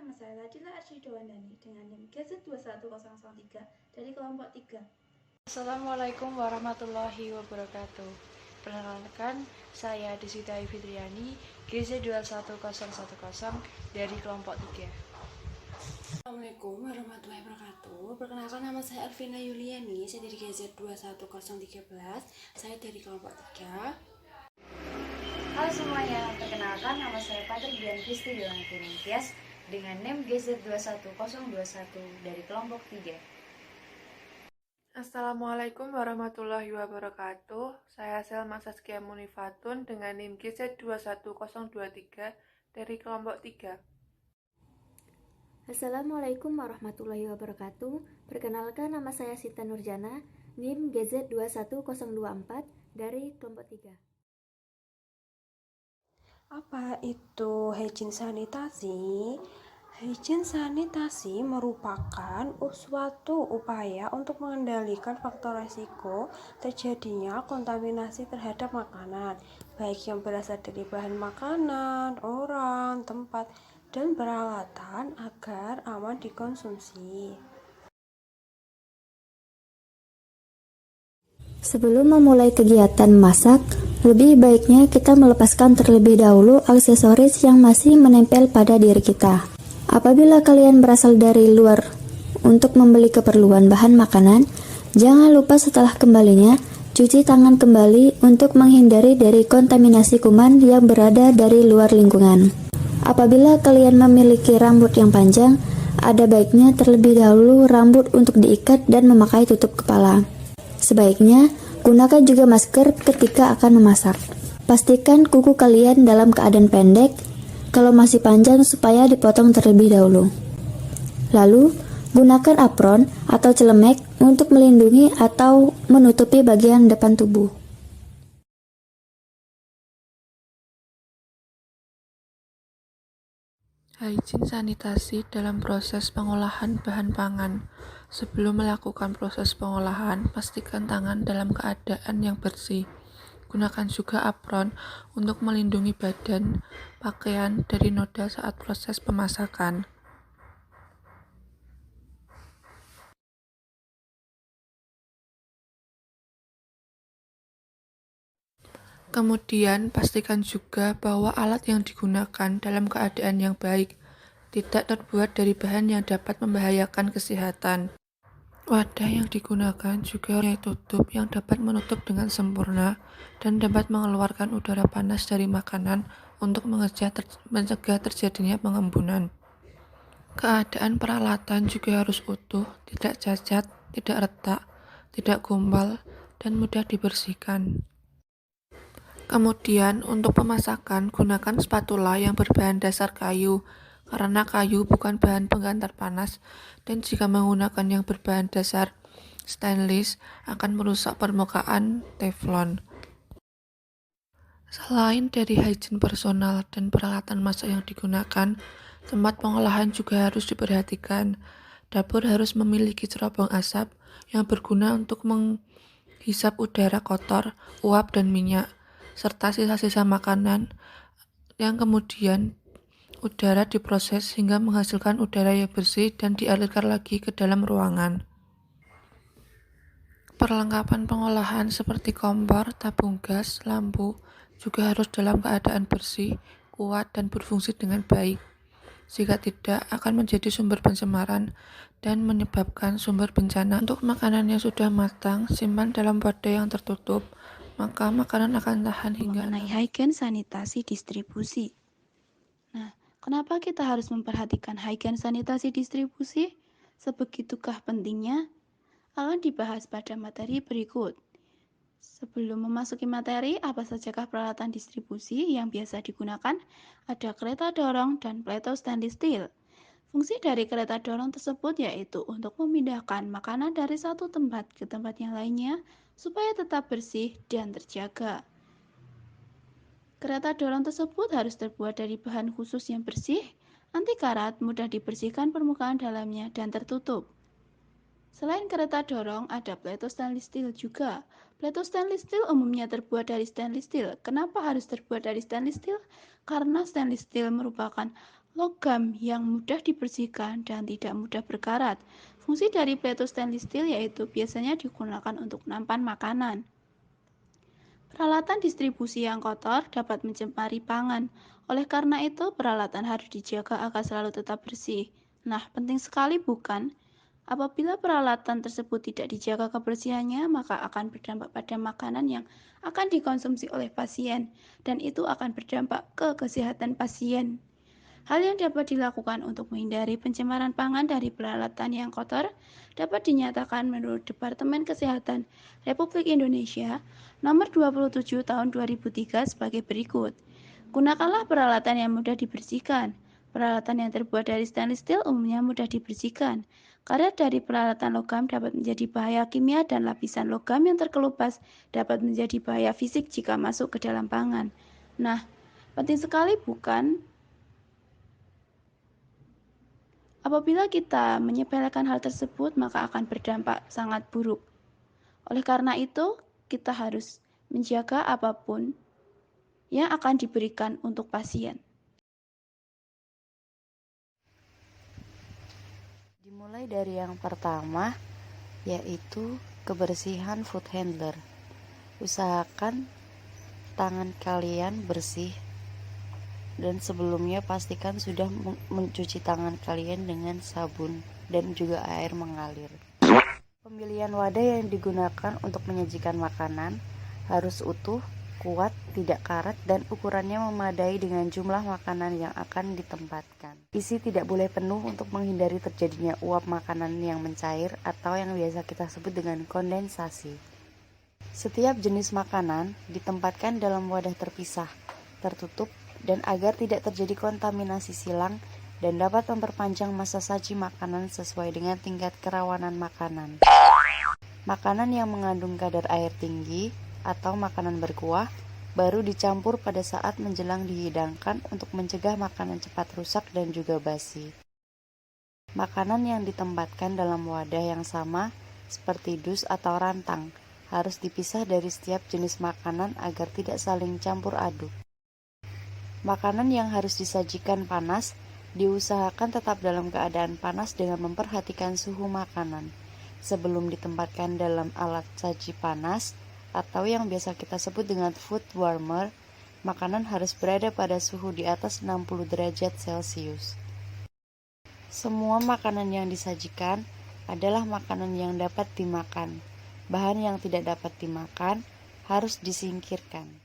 nama saya Ladila Arsyidowandani dengan NIM GZ21003 dari kelompok 3. Assalamualaikum warahmatullahi wabarakatuh. Perkenalkan, saya Desita Fitriani, GZ21010 dari kelompok 3. Assalamualaikum warahmatullahi wabarakatuh. Perkenalkan, nama saya Alvina Yuliani, saya dari GZ21013, saya dari kelompok 3. Halo semuanya, perkenalkan nama saya Patri Dian Kristi Yolantini Tias dengan NIM GZ21021 dari kelompok 3. Assalamualaikum warahmatullahi wabarakatuh. Saya Selma Saskia Munifatun dengan NIM GZ21023 dari kelompok 3. Assalamualaikum warahmatullahi wabarakatuh. Perkenalkan, nama saya Sita Nurjana, NIM GZ21024 dari kelompok 3. Apa itu hygiene sanitasi? Hygiene sanitasi merupakan suatu upaya untuk mengendalikan faktor resiko terjadinya kontaminasi terhadap makanan, baik yang berasal dari bahan makanan, orang, tempat, dan peralatan agar aman dikonsumsi. Sebelum memulai kegiatan memasak, lebih baiknya kita melepaskan terlebih dahulu aksesoris yang masih menempel pada diri kita. Apabila kalian berasal dari luar untuk membeli keperluan bahan makanan, jangan lupa setelah kembalinya cuci tangan kembali untuk menghindari dari kontaminasi kuman yang berada dari luar lingkungan. Apabila kalian memiliki rambut yang panjang, ada baiknya terlebih dahulu rambut untuk diikat dan memakai tutup kepala. Sebaiknya, gunakan juga masker ketika akan memasak. Pastikan kuku kalian dalam keadaan pendek, kalau masih panjang supaya dipotong terlebih dahulu. Lalu, gunakan apron atau celemek untuk melindungi atau menutupi bagian depan tubuh. Hygiene sanitasi dalam proses pengolahan bahan pangan. Sebelum melakukan proses pengolahan, pastikan tangan dalam keadaan yang bersih. Gunakan juga apron untuk melindungi badan pakaian dari noda saat proses pemasakan. Kemudian, pastikan juga bahwa alat yang digunakan dalam keadaan yang baik, tidak terbuat dari bahan yang dapat membahayakan kesehatan. Wadah yang digunakan juga mempunyai tutup yang dapat menutup dengan sempurna dan dapat mengeluarkan udara panas dari makanan untuk mencegah terjadinya pengembunan. Keadaan peralatan juga harus utuh, tidak cacat, tidak retak, tidak gumpal, dan mudah dibersihkan. Kemudian, untuk pemasakan, gunakan spatula yang berbahan dasar kayu, karena kayu bukan bahan penghantar panas, dan jika menggunakan yang berbahan dasar stainless akan merusak permukaan teflon. Selain dari hygiene personal dan peralatan masak yang digunakan, tempat pengolahan juga harus diperhatikan. Dapur harus memiliki cerobong asap yang berguna untuk menghisap udara kotor, uap, dan minyak, serta sisa-sisa makanan yang kemudian udara diproses hingga menghasilkan udara yang bersih dan dialirkan lagi ke dalam ruangan. Perlengkapan pengolahan seperti kompor, tabung gas, lampu juga harus dalam keadaan bersih, kuat, dan berfungsi dengan baik. Jika tidak, akan menjadi sumber pencemaran dan menyebabkan sumber bencana. Untuk makanan yang sudah matang, simpan dalam wadah yang tertutup, maka makanan akan tahan hingga Mengenai hygiene sanitasi distribusi. Nah, kenapa kita harus memperhatikan hygiene sanitasi distribusi? Sebegitukah pentingnya? Akan dibahas pada materi berikut. Sebelum memasuki materi, apa sajakah peralatan distribusi yang biasa digunakan? Ada kereta dorong dan plato stainless steel. Fungsi dari kereta dorong tersebut yaitu untuk memindahkan makanan dari satu tempat ke tempat yang lainnya supaya tetap bersih dan terjaga. Kereta dorong tersebut harus terbuat dari bahan khusus yang bersih, anti karat, mudah dibersihkan permukaan dalamnya, dan tertutup. Selain kereta dorong, ada plato stainless steel juga. Plato stainless steel umumnya terbuat dari stainless steel. Kenapa harus terbuat dari stainless steel? Karena stainless steel merupakan logam yang mudah dibersihkan dan tidak mudah berkarat. Fungsi dari plato stainless steel yaitu biasanya digunakan untuk nampan makanan. Peralatan distribusi yang kotor dapat mencemari pangan. Oleh karena itu, peralatan harus dijaga agar selalu tetap bersih. Nah, penting sekali bukan? Apabila peralatan tersebut tidak dijaga kebersihannya, maka akan berdampak pada makanan yang akan dikonsumsi oleh pasien, dan itu akan berdampak ke kesehatan pasien. Hal yang dapat dilakukan untuk menghindari pencemaran pangan dari peralatan yang kotor dapat dinyatakan menurut Departemen Kesehatan Republik Indonesia Nomor 27 Tahun 2003 sebagai berikut. Gunakanlah peralatan yang mudah dibersihkan. Peralatan yang terbuat dari stainless steel umumnya mudah dibersihkan. Karet dari peralatan logam dapat menjadi bahaya kimia dan lapisan logam yang terkelupas dapat menjadi bahaya fisik jika masuk ke dalam pangan. Nah, penting sekali bukan? Apabila kita menyepelekan hal tersebut, maka akan berdampak sangat buruk. Oleh karena itu, kita harus menjaga apapun yang akan diberikan untuk pasien. Dimulai dari yang pertama, yaitu kebersihan food handler. Usahakan tangan kalian bersih, dan sebelumnya pastikan sudah mencuci tangan kalian dengan sabun dan juga air mengalir. Pemilihan wadah yang digunakan untuk menyajikan makanan harus utuh, kuat, tidak karat, dan ukurannya memadai dengan jumlah makanan yang akan ditempatkan. Isi tidak boleh penuh untuk menghindari terjadinya uap makanan yang mencair atau yang biasa kita sebut dengan kondensasi. Setiap jenis makanan ditempatkan dalam wadah terpisah, tertutup, dan agar tidak terjadi kontaminasi silang dan dapat memperpanjang masa saji makanan sesuai dengan tingkat kerawanan makanan. Makanan yang mengandung kadar air tinggi atau makanan berkuah baru dicampur pada saat menjelang dihidangkan untuk mencegah makanan cepat rusak dan juga basi. Makanan yang ditempatkan dalam wadah yang sama seperti dus atau rantang harus dipisah dari setiap jenis makanan agar tidak saling campur aduk. Makanan yang harus disajikan panas diusahakan tetap dalam keadaan panas dengan memperhatikan suhu makanan. Sebelum ditempatkan dalam alat saji panas atau yang biasa kita sebut dengan food warmer, makanan harus berada pada suhu di atas 60 derajat Celcius. Semua makanan yang disajikan adalah makanan yang dapat dimakan. Bahan yang tidak dapat dimakan harus disingkirkan.